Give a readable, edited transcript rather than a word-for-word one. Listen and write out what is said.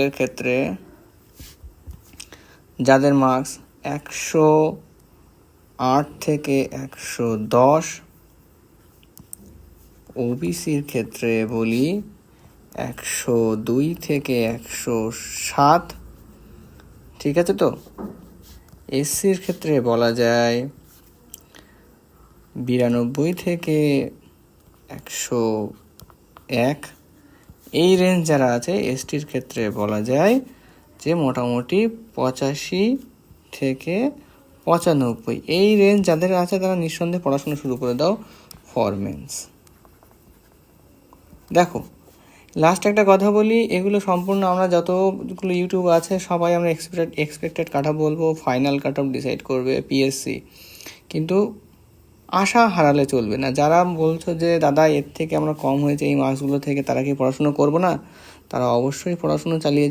এর ক্ষেত্রে যাদের মার্কস 108 থেকে 110, ওবিসির ক্ষেত্রে বলি 102 থেকে 107, ঠিক আছে তো। এসসির ক্ষেত্রে বলা যায় 92 থেকে 101। এই রেঞ্জ যারা আছে এসটির ক্ষেত্রে বলা যায় যে মোটামুটি 85 থেকে 95। এই রেঞ্জ যাদের আছে তারা নিঃসন্দেহে পড়াশোনা শুরু করে দাও ফর মেন্স। দেখো লাস্ট একটা কথা বলি, এগুলো সম্পূর্ণ আমরা যতগুলো ইউটিউব আছে সবাই আমরা এক্সপেক্টেড কাট অফ বলবো, ফাইনাল কাট অফ ডিসাইড করবে পিএসসি। কিন্তু আশা হারালে চলবে না। যারা বলছো যে দাদা এর থেকে আমরা কম হয়েছে এই মার্কসগুলো থেকে, তারা কি পড়াশুনো করবো না? তারা অবশ্যই পড়াশুনো চালিয়ে